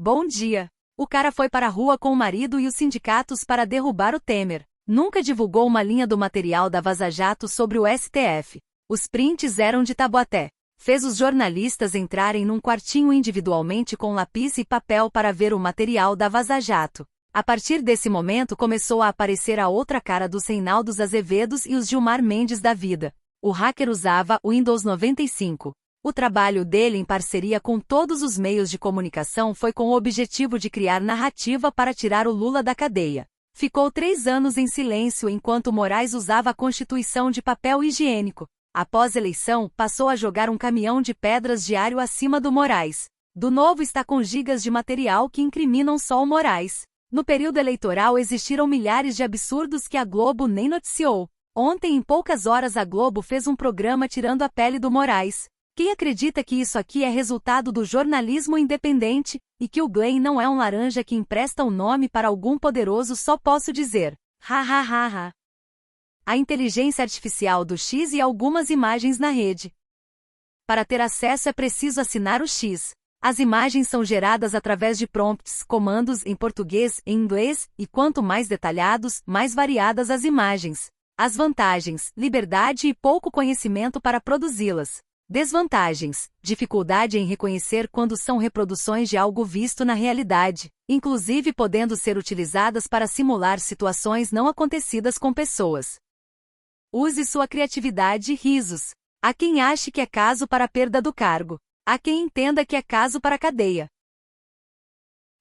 Bom dia. O cara foi para a rua com o marido e os sindicatos para derrubar o Temer. Nunca divulgou uma linha do material da Vaza Jato sobre o STF. Os prints eram de Taubaté. Fez os jornalistas entrarem num quartinho individualmente com lápis e papel para ver o material da Vaza Jato. A partir desse momento começou a aparecer a outra cara dos Reinaldos Azevedos e os Gilmar Mendes da vida. O hacker usava o Windows 95. O trabalho dele em parceria com todos os meios de comunicação foi com o objetivo de criar narrativa para tirar o Lula da cadeia. Ficou 3 anos em silêncio enquanto Moraes usava a Constituição de papel higiênico. Após eleição, passou a jogar um caminhão de pedras diário acima do Moraes. Do Novo está com gigas de material que incriminam só o Moraes. No período eleitoral existiram milhares de absurdos que a Globo nem noticiou. Ontem, em poucas horas, a Globo fez um programa tirando a pele do Moraes. Quem acredita que isso aqui é resultado do jornalismo independente, e que o Glenn não é um laranja que empresta o nome para algum poderoso, só posso dizer, ha ha ha ha. A inteligência artificial do X e algumas imagens na rede. Para ter acesso é preciso assinar o X. As imagens são geradas através de prompts, comandos em português e inglês, e quanto mais detalhados, mais variadas as imagens. As vantagens: liberdade e pouco conhecimento para produzi-las. Desvantagens: dificuldade em reconhecer quando são reproduções de algo visto na realidade, inclusive podendo ser utilizadas para simular situações não acontecidas com pessoas. Use sua criatividade e risos. Há quem ache que é caso para a perda do cargo. Há quem entenda que é caso para a cadeia.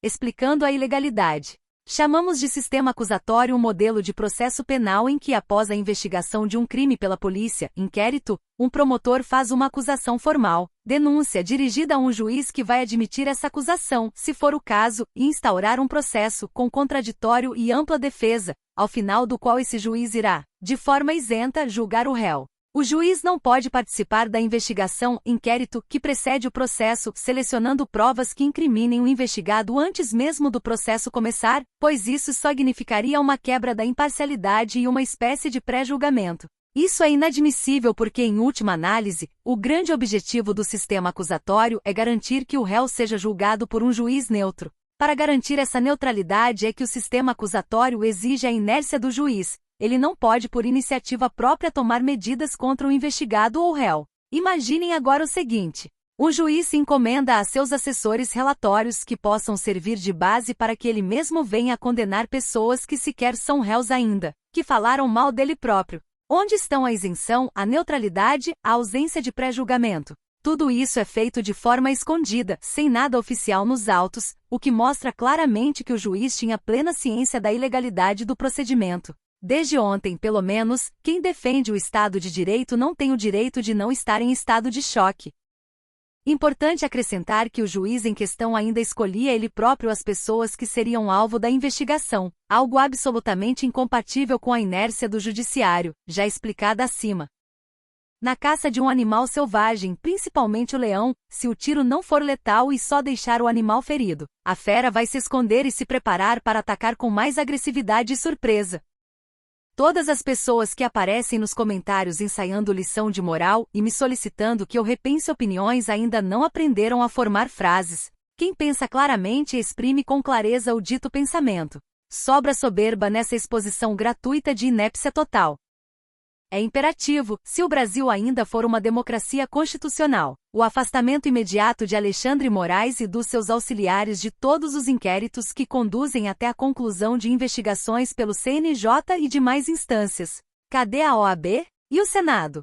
Explicando a ilegalidade. Chamamos de sistema acusatório um modelo de processo penal em que, após a investigação de um crime pela polícia, inquérito, um promotor faz uma acusação formal, denúncia dirigida a um juiz que vai admitir essa acusação, se for o caso, e instaurar um processo com contraditório e ampla defesa, ao final do qual esse juiz irá, de forma isenta, julgar o réu. O juiz não pode participar da investigação, inquérito, que precede o processo, selecionando provas que incriminem o investigado antes mesmo do processo começar, pois isso só significaria uma quebra da imparcialidade e uma espécie de pré-julgamento. Isso é inadmissível porque, em última análise, o grande objetivo do sistema acusatório é garantir que o réu seja julgado por um juiz neutro. Para garantir essa neutralidade é que o sistema acusatório exige a inércia do juiz. Ele não pode por iniciativa própria tomar medidas contra o investigado ou réu. Imaginem agora o seguinte: o juiz se encomenda a seus assessores relatórios que possam servir de base para que ele mesmo venha a condenar pessoas que sequer são réus ainda, que falaram mal dele próprio. Onde estão a isenção, a neutralidade, a ausência de pré-julgamento? Tudo isso é feito de forma escondida, sem nada oficial nos autos, o que mostra claramente que o juiz tinha plena ciência da ilegalidade do procedimento. Desde ontem, pelo menos, quem defende o Estado de Direito não tem o direito de não estar em estado de choque. Importante acrescentar que o juiz em questão ainda escolhia ele próprio as pessoas que seriam alvo da investigação, algo absolutamente incompatível com a inércia do judiciário, já explicada acima. Na caça de um animal selvagem, principalmente o leão, se o tiro não for letal e só deixar o animal ferido, a fera vai se esconder e se preparar para atacar com mais agressividade e surpresa. Todas as pessoas que aparecem nos comentários ensaiando lição de moral e me solicitando que eu repense opiniões ainda não aprenderam a formar frases. Quem pensa claramente exprime com clareza o dito pensamento. Sobra soberba nessa exposição gratuita de inépcia total. É imperativo, se o Brasil ainda for uma democracia constitucional, o afastamento imediato de Alexandre Moraes e dos seus auxiliares de todos os inquéritos que conduzem até a conclusão de investigações pelo CNJ e demais instâncias. Cadê a OAB? E o Senado?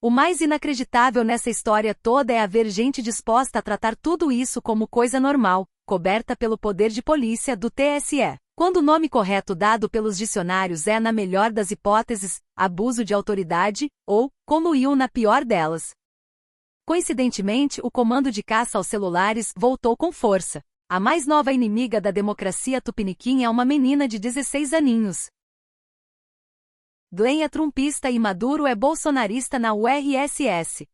O mais inacreditável nessa história toda é haver gente disposta a tratar tudo isso como coisa normal, coberta pelo poder de polícia do TSE. Quando o nome correto dado pelos dicionários é, na melhor das hipóteses, abuso de autoridade, ou, conluiu na pior delas. Coincidentemente, o comando de caça aos celulares voltou com força. A mais nova inimiga da democracia tupiniquim é uma menina de 16 aninhos. Glenn é trumpista e Maduro é bolsonarista na URSS.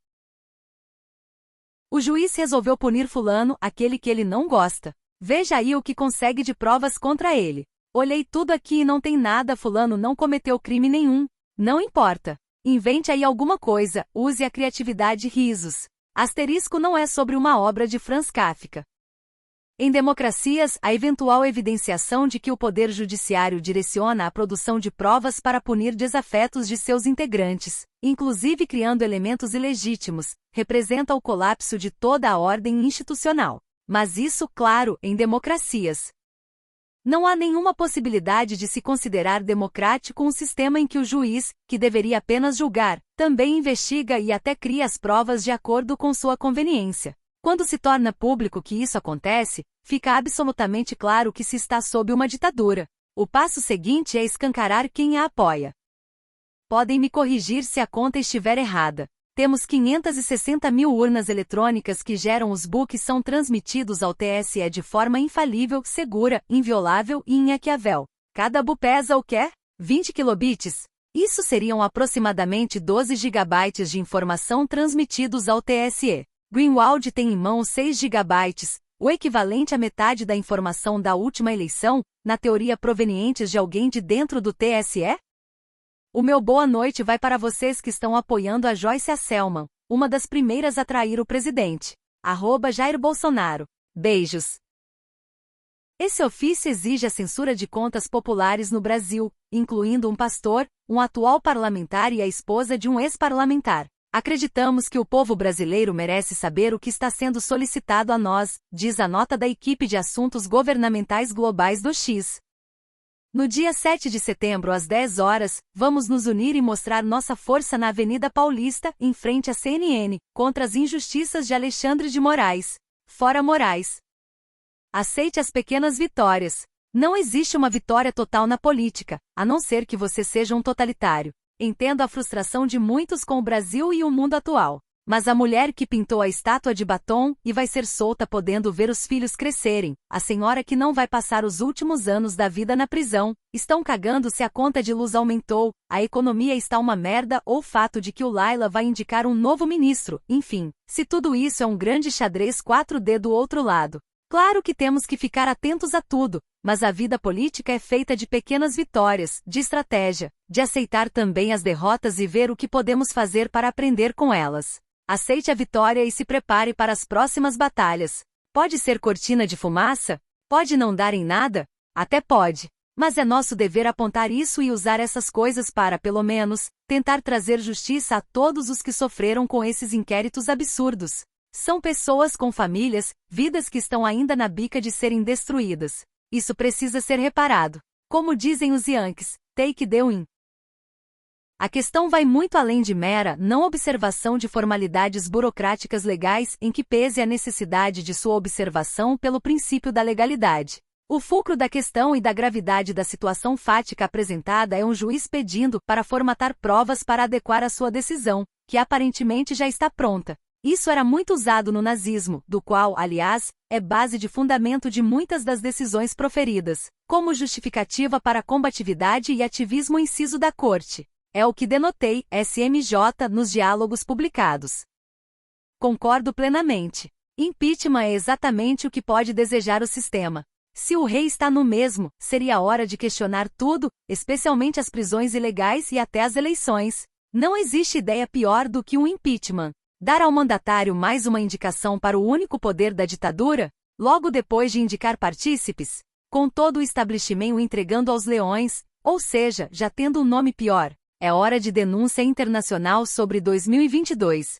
O juiz resolveu punir fulano, aquele que ele não gosta. Veja aí o que consegue de provas contra ele. Olhei tudo aqui e não tem nada, fulano não cometeu crime nenhum. Não importa. Invente aí alguma coisa, use a criatividade, risos. Asterisco não é sobre uma obra de Franz Kafka. Em democracias, a eventual evidenciação de que o poder judiciário direciona a produção de provas para punir desafetos de seus integrantes, inclusive criando elementos ilegítimos, representa o colapso de toda a ordem institucional. Mas isso, claro, em democracias. Não há nenhuma possibilidade de se considerar democrático um sistema em que o juiz, que deveria apenas julgar, também investiga e até cria as provas de acordo com sua conveniência. Quando se torna público que isso acontece, fica absolutamente claro que se está sob uma ditadura. O passo seguinte é escancarar quem a apoia. Podem me corrigir se a conta estiver errada. Temos 560 mil urnas eletrônicas que geram os books são transmitidos ao TSE de forma infalível, segura, inviolável e inhackeável. Cada book pesa o quê? 20 kilobits? Isso seriam aproximadamente 12 gigabytes de informação transmitidos ao TSE. Greenwald tem em mão 6 gigabytes, o equivalente à metade da informação da última eleição, na teoria provenientes de alguém de dentro do TSE? O meu boa noite vai para vocês que estão apoiando a Joyce Asselman, uma das primeiras a trair o presidente. @Jair Bolsonaro. Beijos. Esse ofício exige a censura de contas populares no Brasil, incluindo um pastor, um atual parlamentar e a esposa de um ex-parlamentar. Acreditamos que o povo brasileiro merece saber o que está sendo solicitado a nós, diz a nota da equipe de assuntos governamentais globais do X. No dia 7 de setembro às 10 horas, vamos nos unir e mostrar nossa força na Avenida Paulista, em frente à CNN, contra as injustiças de Alexandre de Moraes. Fora Moraes. Aceite as pequenas vitórias. Não existe uma vitória total na política, a não ser que você seja um totalitário. Entendo a frustração de muitos com o Brasil e o mundo atual. Mas a mulher que pintou a estátua de batom e vai ser solta podendo ver os filhos crescerem, a senhora que não vai passar os últimos anos da vida na prisão, estão cagando se a conta de luz aumentou, a economia está uma merda ou o fato de que o Laila vai indicar um novo ministro, enfim, se tudo isso é um grande xadrez 4D do outro lado. Claro que temos que ficar atentos a tudo, mas a vida política é feita de pequenas vitórias, de estratégia, de aceitar também as derrotas e ver o que podemos fazer para aprender com elas. Aceite a vitória e se prepare para as próximas batalhas. Pode ser cortina de fumaça? Pode não dar em nada? Até pode. Mas é nosso dever apontar isso e usar essas coisas para, pelo menos, tentar trazer justiça a todos os que sofreram com esses inquéritos absurdos. São pessoas com famílias, vidas que estão ainda na bica de serem destruídas. Isso precisa ser reparado. Como dizem os Yankees, take the win. A questão vai muito além de mera não observação de formalidades burocráticas legais em que pese a necessidade de sua observação pelo princípio da legalidade. O fulcro da questão e da gravidade da situação fática apresentada é um juiz pedindo para formatar provas para adequar a sua decisão, que aparentemente já está pronta. Isso era muito usado no nazismo, do qual, aliás, é base de fundamento de muitas das decisões proferidas, como justificativa para a combatividade e ativismo inciso da corte. É o que denotei, SMJ, nos diálogos publicados. Concordo plenamente. Impeachment é exatamente o que pode desejar o sistema. Se o rei está no mesmo, seria hora de questionar tudo, especialmente as prisões ilegais e até as eleições. Não existe ideia pior do que um impeachment. Dar ao mandatário mais uma indicação para o único poder da ditadura, logo depois de indicar partícipes, com todo o estabelecimento entregando aos leões, ou seja, já tendo um nome pior. É hora de denúncia internacional sobre 2022.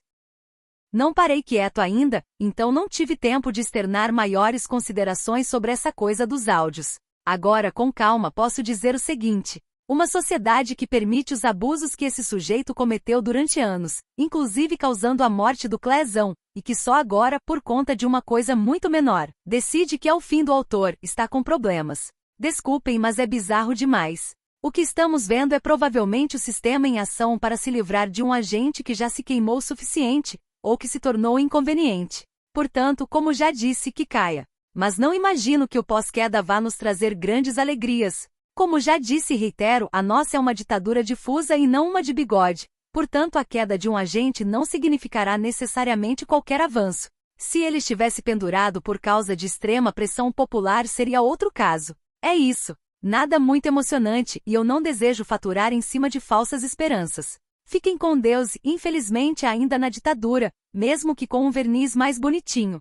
Não parei quieto ainda, então não tive tempo de externar maiores considerações sobre essa coisa dos áudios. Agora, com calma, posso dizer o seguinte. Uma sociedade que permite os abusos que esse sujeito cometeu durante anos, inclusive causando a morte do Clezão, e que só agora, por conta de uma coisa muito menor, decide que é o fim do autor, está com problemas. Desculpem, mas é bizarro demais. O que estamos vendo é provavelmente o sistema em ação para se livrar de um agente que já se queimou o suficiente, ou que se tornou inconveniente. Portanto, como já disse, que caia. Mas não imagino que o pós-queda vá nos trazer grandes alegrias. Como já disse e reitero, a nossa é uma ditadura difusa e não uma de bigode. Portanto, a queda de um agente não significará necessariamente qualquer avanço. Se ele estivesse pendurado por causa de extrema pressão popular seria outro caso. É isso. Nada muito emocionante e eu não desejo faturar em cima de falsas esperanças. Fiquem com Deus, infelizmente ainda na ditadura, mesmo que com um verniz mais bonitinho.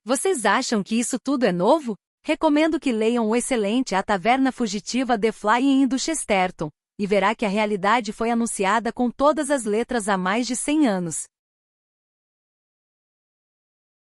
Vocês acham que isso tudo é novo? Recomendo que leiam o excelente A Taverna Fugitiva The Flying do Chesterton, e verá que a realidade foi anunciada com todas as letras há mais de 100 anos.